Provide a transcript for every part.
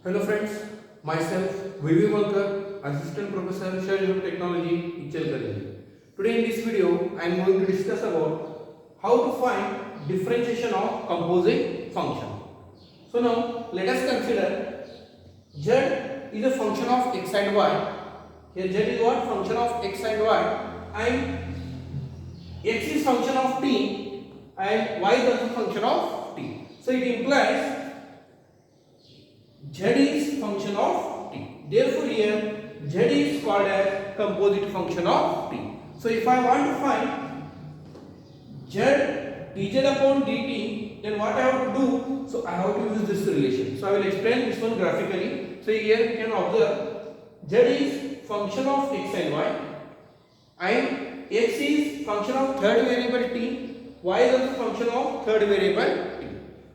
Hello friends, myself VV Walker, Assistant Professor, Childhood Technology, Ichelkarji. Today in this video, I am going to discuss about how to find differentiation of composite function. So now let us consider z is a function of x and y. Here z is what? Function of x and y, and x is function of t and y is also function of t. So it implies z is function of t. Therefore here z is called as composite function of t. So if I want to find z dz upon dt, then what I have to do? So I have to use this relation. So I will explain this one graphically. So here you can observe z is function of x and y, and x is function of third variable t, y is also function of third variable t.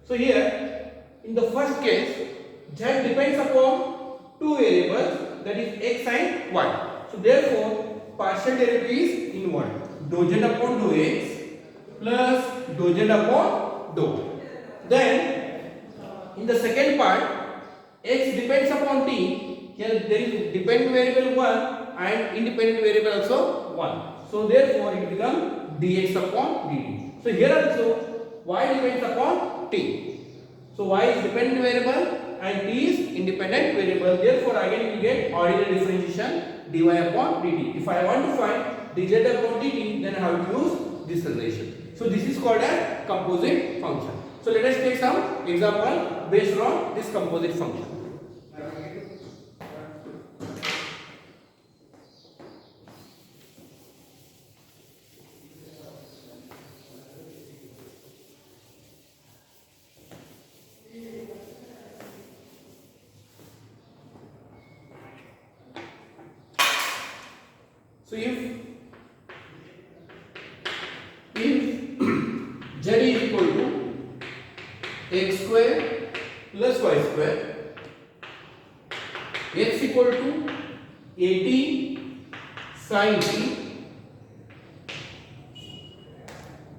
So here in the first case z depends upon two variables, that is x and y. So therefore partial derivative is inward, dou z upon dou x plus dou z upon dou. Then in the second part, x depends upon t. Here there is dependent variable 1 and independent variable also 1. So therefore it becomes dx upon dt. So here also y depends upon t. So y is dependent variable and t is independent variable. Therefore again we get ordinary differentiation dy upon dt. If I want to find dz upon dt, then I have to use this relation. So this is called a composite function. So let us take some example based on this composite function. So if z is equal to x square plus y square, x equal to 80 sin t,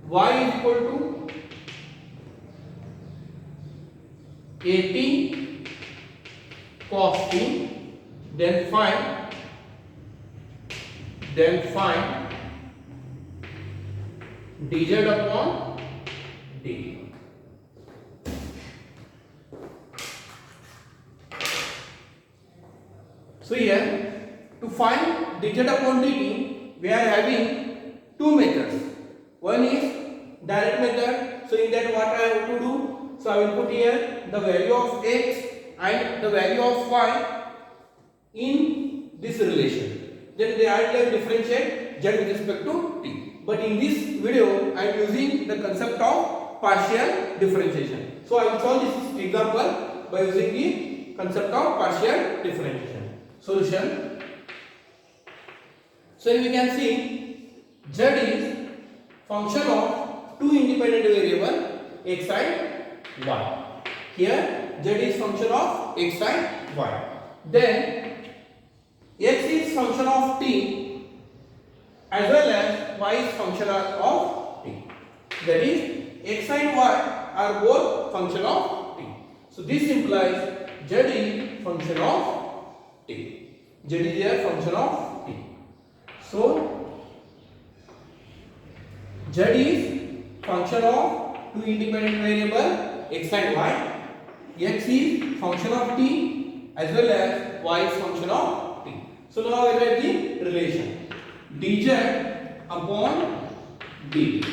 y is equal to 80 cos t, then find dz upon dt. So here to find dz upon dt, we are having two methods. One is direct method. So in that what I have to do? So I will put here the value of x and the value of y in this relation. Then they are differentiate z with respect to t. But in this video I am using the concept of partial differentiation. So I will solve this example by using the concept of partial differentiation. Solution. So we can see z is function of two independent variable x and y. Here z is function of x and y. Then x is function of t as well as y is function of t. That is x and y are both function of t. So this implies z is function of t. Z is a function of t. So z is function of two independent variable x and y. X is function of t as well as y is function of t. So now I write the relation dz upon dt.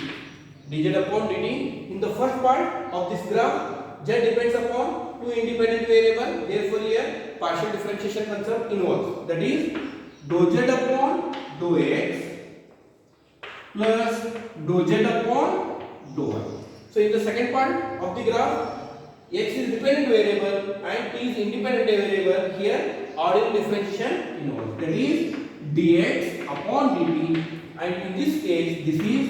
dz upon dt. In the first part of this graph, z depends upon two independent variables. Therefore here partial differentiation concept involves. That is dou z upon dou x plus dou z upon dou y. So in the second part of the graph, x is dependent variable and t is independent variable. Here ordinary differentiation involved. That is dx upon dt, and in this case this is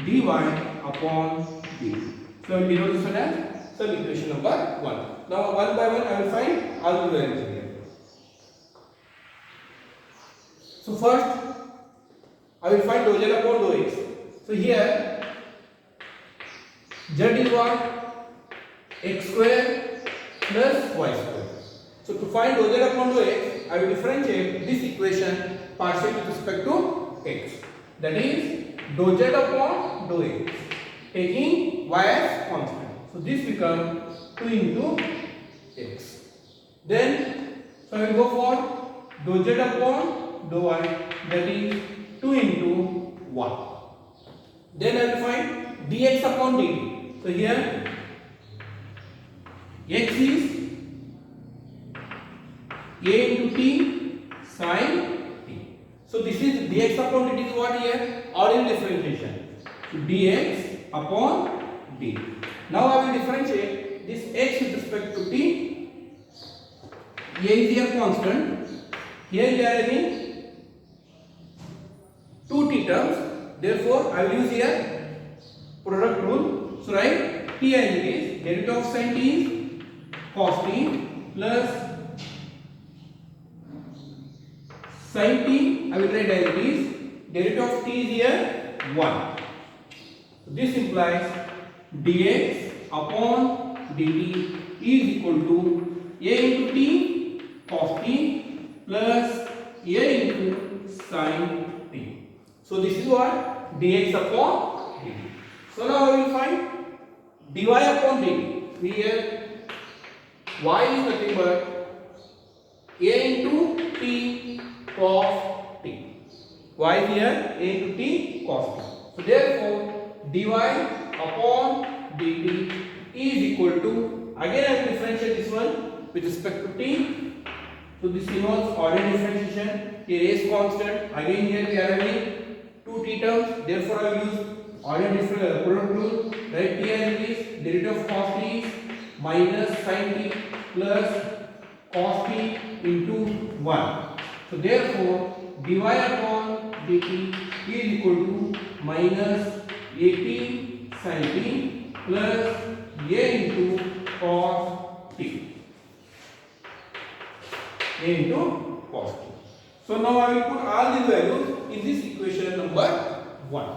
dy upon dt. So I will denote this one as some equation number 1. Now one by one I will find all the values here. So first I will find dou z upon dou x. So here z is what? X square plus y square. So to find dou z upon dou x, I will differentiate this equation partially with respect to x. That is dou z upon dou x, taking y as constant. So this becomes 2 into x. Then so I will go for dou z upon dou y, that is 2 into 1. Then I will find dx upon dt. So here x is a into t sin t. So this is dx upon dt is what here? Ordinary differentiation. So dx upon dt. Now I will differentiate this x with respect to t. A is here constant. Here we are having 2t terms. Therefore, I will use here product rule. So write t as it is. Derivative of sin t is cos t plus sin t. I will write as it is. Derivative of t is here 1. So this implies dx upon dt is equal to a into t cos t plus a into sin t. So this is what dx upon dt. So now I will find dy upon dt. Here y is nothing but a into t cos t. Y is here a into t cos t. So therefore dy upon dt is equal to, again I will differentiate this one with respect to t. So this involves ordinary differentiation. Here a is constant. Again here we are having 2t terms. Therefore I will use ordinary product rule. Write t as it is. Derivative of cos t is minus sin t plus cos t into 1. So therefore dy upon dt is equal to minus at sin t plus a into cos t. A into cos t. So now I will put all these values in this equation number 1.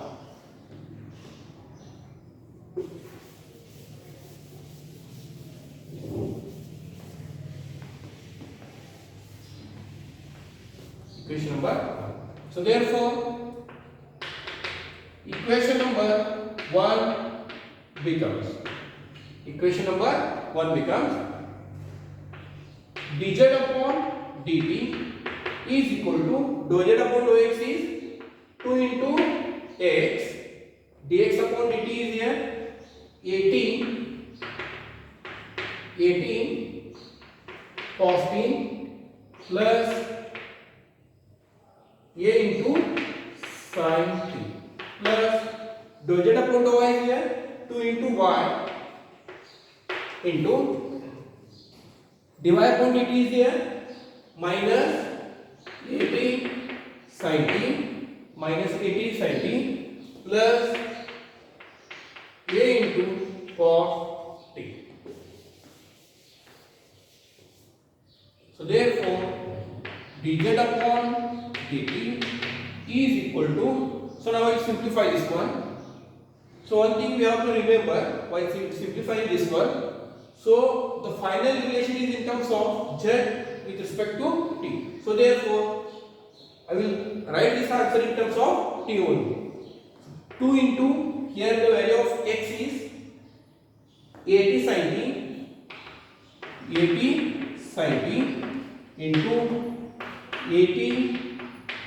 Equation number 1. So therefore equation number 1 becomes dz upon dt is equal to dou z upon dou x is 2 into x, dx upon dt is here 18 cos t plus a into sin t plus dou z upon dou y is here 2 into y into dy upon dt is here minus 80 sin t minus 80 sin t plus a into cos t. So therefore dz upon dt is equal to, so now I will simplify this one. So one thing we have to remember while simplifying this one, so the final relation is in terms of z with respect to t. So therefore I will write this answer in terms of t only. 2 into, here the value of x is 80 sin t into 80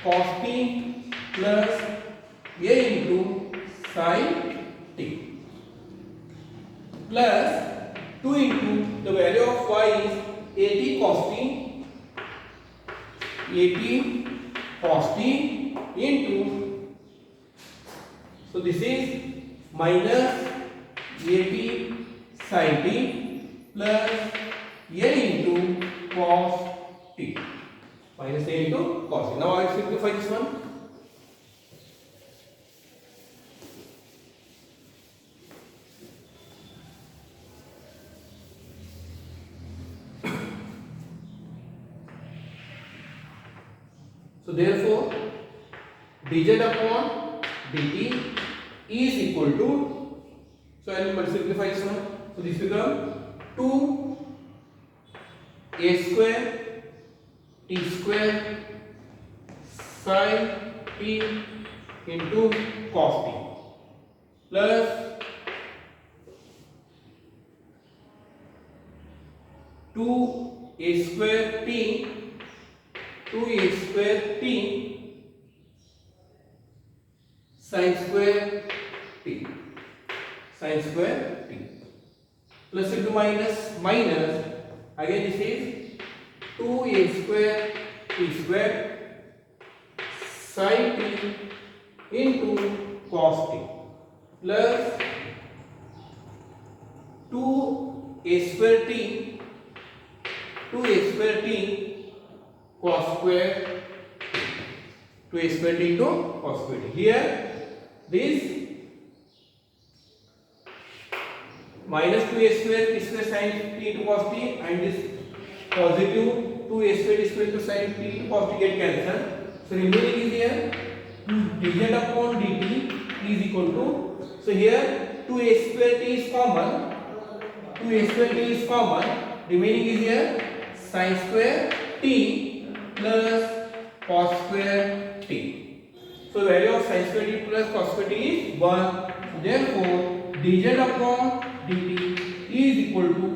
cos t plus a into sin t plus 2 into the value of y is 80 cos t into, so this is minus 80 sin t plus a into cos t, minus a into cos t. Now I will simplify this one. So therefore dz upon dt is equal to, so I will simplify this one. So this becomes 2 a square t square sin t into cos t plus 2a square t sin square t plus into minus again this is 2a square t square sin t into cos t plus 2a square t cos square 2a square t into cos square t. Here this minus 2a square t square sin t into cos t and this positive 2a square t square into sin t into cos t get cancelled. So remaining is here dz upon dt is equal to, so here 2a square t is common, remaining is here sin square t plus cos square t. So the value of sin square t plus cos square t is 1. So therefore dz upon dt is equal to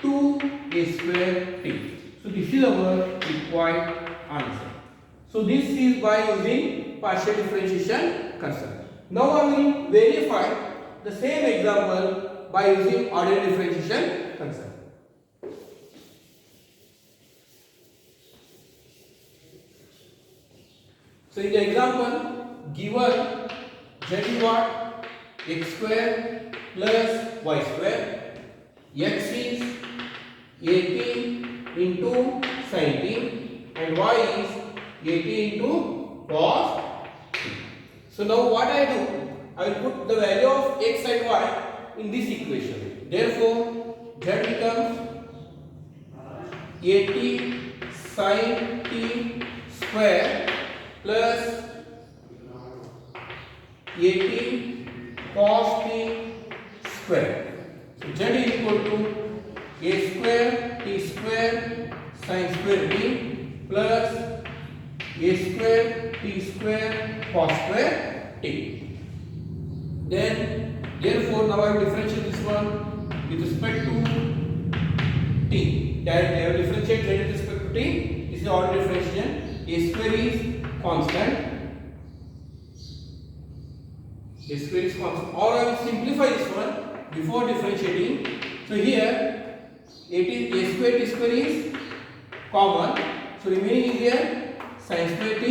2a square t. So this is our required answer. So this is by using partial differentiation concept. Now I will verify the same example by using ordinary differentiation concept. So in the example given z is what? X square plus y square. X is 18 into sin t and y is 18 into cos t. So now what I do? I will put the value of x and y in this equation. Therefore z becomes 80 sin t square plus 18 cos t square. So z is equal to a square t square sin square t plus a square t square cos square t. Then therefore now I will differentiate this one with respect to t. That I will differentiate z with respect to t. This is ordinary differentiation. A square is constant. Or I will simplify this one before differentiating. So here it is a square t square is common. So remaining is here sin square t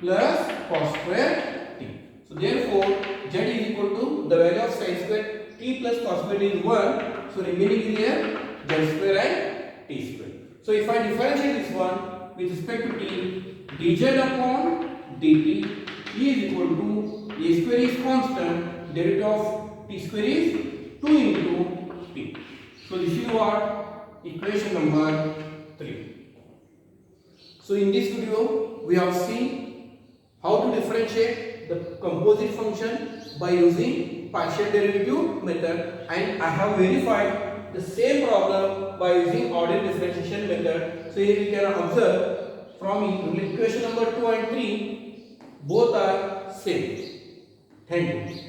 plus cos square t. So therefore z is equal to the value of sin square t plus cos square t is 1. So remaining is here z square and t square. So if I differentiate this one with respect to t, dz upon dt is equal to a square is constant, derivative of t square is 2 into t. So this is what equation number 3. So in this video we have seen how to differentiate the composite function by using partial derivative method, and I have verified the same problem by using ordinary differentiation method. So here we can observe from equation number 2 and 3 both are same. Thank you.